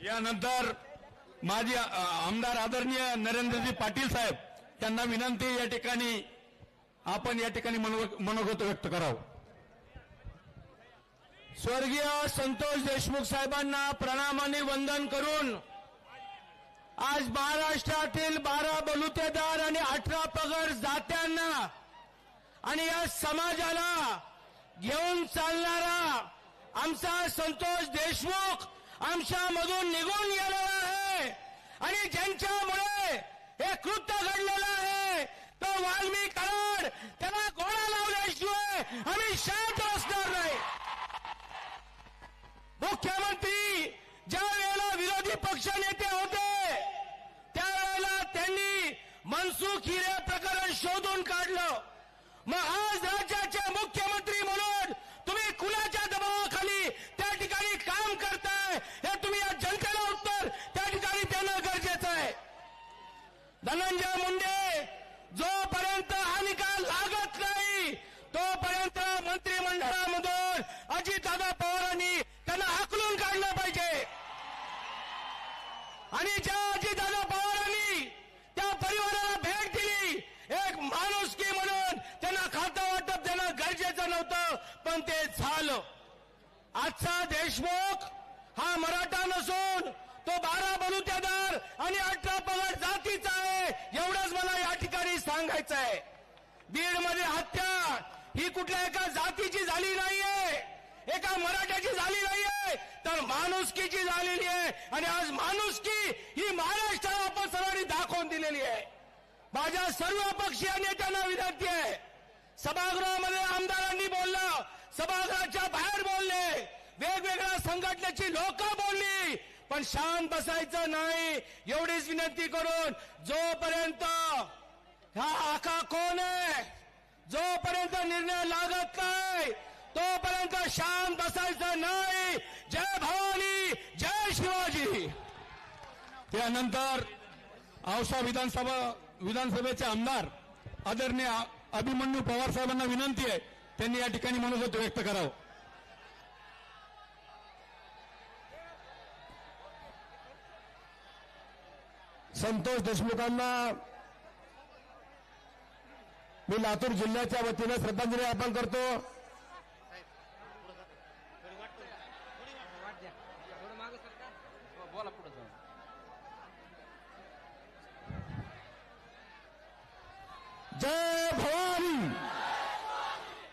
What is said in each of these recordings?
यानंतर माजी आमदार आदरणीय नरेंद्रजी पाटील साहेब यांना विनंती, या ठिकाणी आपण या ठिकाणी मनोगत व्यक्त करावं. स्वर्गीय संतोष देशमुख साहेबांना प्रणामाने वंदन करून आज महाराष्ट्रातील 12 बलुतेदार आणि 18 पगड जात्यांना आणि या समाजाला घेऊन चालणारा आमचा संतोष देशमुख आमच्यामधून निघून गेलेला आहे आणि ज्यांच्यामुळे हे कृत्य घडलेलं आहे तो वाल्मी कराड, त्याला घोडा लावल्याशिवाय आम्ही शांत बसणार नाही. मुख्यमंत्री ज्या वेळेला विरोधी पक्ष नेते होते त्यावेळेला त्यांनी मनसुख हिरे प्रकरण शोधून काढलं. मग आज राज्याचे मुख्यमंत्री म्हणून तुम्ही कुणाच्या दबावाखाली त्या ठिकाणी काम करताय हे तुम्ही या जनतेला उत्तर त्या ठिकाणी देणं गरजेचं आहे. धनंजय मुंडे, जोपर्यंत हा निकाल लागत नाही तोपर्यंत मंत्रिमंडळामधून अजितदादा पवारांनी त्यांना हाकलून काढलं पाहिजे आणि ज्या अजितदादा पवारांनी त्या परिवाराला भेट दिली एक माणुसकी म्हणून त्यांना खातं वाटप देणं गरजेचं नव्हतं, पण ते झालं. आजचा देशमुख हा मराठा नसून तो 12 बलुतेदार आणि 18 पगड जातीचा आहे, एवढंच मला या ठिकाणी सांगायचं आहे. बीडमध्ये हत्या ही कुठल्या एका जातीची झाली नाहीये, एका मराठ्याची झाली नाहीये, तर माणुसकीची झालेली आहे. आणि आज माणुसकी ही महाराष्ट्राला आपण सर्वांनी दाखवून दिलेली आहे. माझ्या सर्व पक्षीय नेत्यांना विनंती आहे, सभागृहामध्ये आमदारांनी बोललं, सभागृहाच्या बाहेर बोलले, वेगवेगळ्या संघटनेची लोक बोलली, पण शांत बसायचं नाही. एवढीच विनंती करून जोपर्यंत हा आका कोण आहे, जोपर्यंत निर्णय लागत नाही तोपर्यंत शांत बसायचं नाही. जय भवानी, जय शिवाजी. त्यानंतर औसा विधानसभेचे आमदार आदरणीय अभिमन्यू पवार साहेबांना विनंती आहे, त्यांनी या ठिकाणी मनोगत व्यक्त करावं. संतोष देशमुखांना मी लातूर जिल्ह्याच्या वतीने श्रद्धांजली अर्पण करतो. जय भवानी,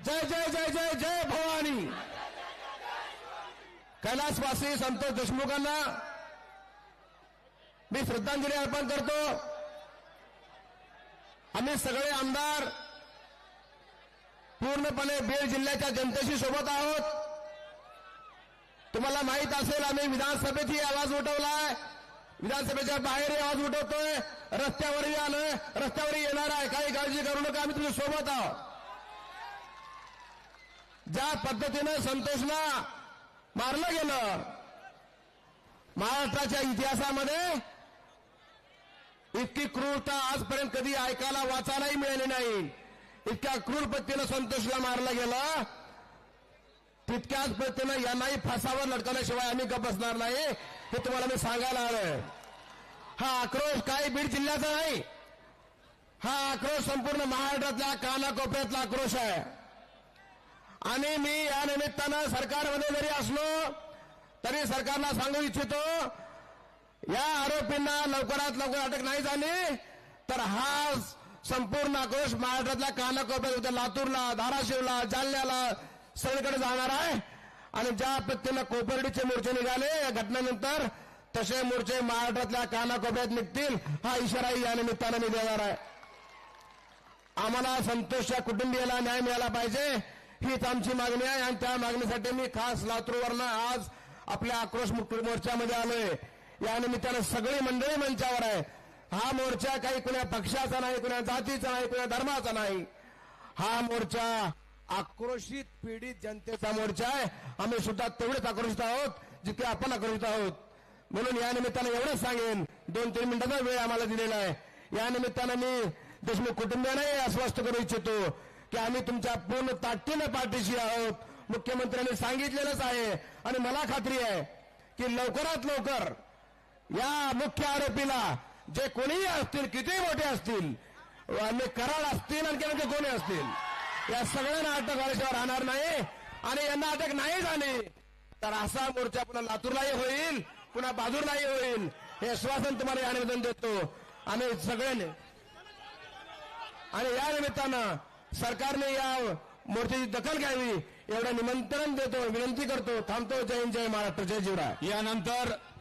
जय जय जय जय जय भवानी. कैलासवासी संतोष देशमुखांना मी श्रद्धांजली अर्पण करतो. आम्ही सगळे आमदार पूर्णपणे बीड जिल्ह्याच्या जनतेशी सोबत आहोत. तुम्हाला माहित असेल आम्ही विधानसभेतही आवाज उठवलाय, विधानसभेच्या बाहेरही आवाज उठवतोय, रस्त्यावरही आलोय, रस्त्यावरही येणार आहे. काही काळजी करू नका, आम्ही तुमच्या सोबत आहोत. ज्या पद्धतीनं संतोषला मारलं गेलं, महाराष्ट्राच्या इतिहासामध्ये इतकी क्रूरता आजपर्यंत कधी ऐकायला वाचायलाही मिळाली नाही. इतक्या क्रूर पद्धतीनं संतोषला मारलं गेलं, तितक्याच पद्धतीनं यांनाही फासावर लटकवल्याशिवाय आम्ही गप्प बसणार नाही, हे तुम्हाला मी सांगायला आलोय. हा आक्रोश काही बीड जिल्ह्याचा नाही, हा आक्रोश संपूर्ण महाराष्ट्रातल्या कानाकोपऱ्यातला आक्रोश आहे. आणि मी या निमित्तानं सरकारमध्ये जरी असलो तरी सरकारला सांगू इच्छितो, या आरोपींना लवकरात लवकर अटक नाही झाली तर हा संपूर्ण आक्रोश महाराष्ट्रातल्या कानाकोपऱ्यात लातूरला, धाराशिवला, जालन्याला सगळीकडे जाणार आहे. आणि ज्या पद्धतीनं कोपर्डीचे मोर्चे निघाले या घटनेनंतर तसे मोर्चे महाराष्ट्रातल्या कानाकोपऱ्यात निघतील, हा इशाराही या निमित्तानं मी देणार आहे. आम्हाला संतोषच्या कुटुंबियाला न्याय मिळाला पाहिजे, हीच आमची मागणी आहे. आणि त्या मागणीसाठी मी खास लातूरवरनं आज आपल्या आक्रोश मुक्त मोर्चामध्ये आलोय. या निमित्तानं सगळी मंडळी मंचावर आहे. हा मोर्चा काही कुण्या पक्षाचा नाही, कुण्या जातीचा नाही, कुण्या धर्माचा नाही. हा मोर्चा आक्रोशित पीडित जनतेचा मोर्चा आहे. आम्ही सुद्धा तेवढेच आक्रोशित आहोत जितके आपण आक्रोशित आहोत. म्हणून या निमित्तानं एवढंच सांगेन, 2-3 मिनिटाचा वेळ आम्हाला दिलेला आहे. या निमित्तानं मी देशमुख कुटुंबियांनाही आश्वस्त करू इच्छितो की आम्ही तुमच्या पूर्ण ताकदीनं पाठीशी आहोत. मुख्यमंत्र्यांनी सांगितलेलंच आहे आणि मला खात्री आहे की लवकरात लवकर या मुख्य आरोपीला जे कोणीही असतील, कितीही मोठे असतील, आणि कराड असतील, आणखी कोणी असतील, या सगळ्यांना अटक झाल्याशिवाय राहणार नाही. आणि यांना अटक नाही झाली तर असा मोर्चा पुन्हा लातूरलाही होईल, पुन्हा बहादूरलाही होईल, हे आश्वासन तुम्हाला या निवेदन देतो आम्ही सगळ्यांनी. आणि या निमित्तानं सरकारने या मोर्चाची दखल घ्यावी एवढं निमंत्रण देतो, विनंती करतो. थांबतो. जय हिंद, जय महाराष्ट्र, जय जीवराय. यानंतर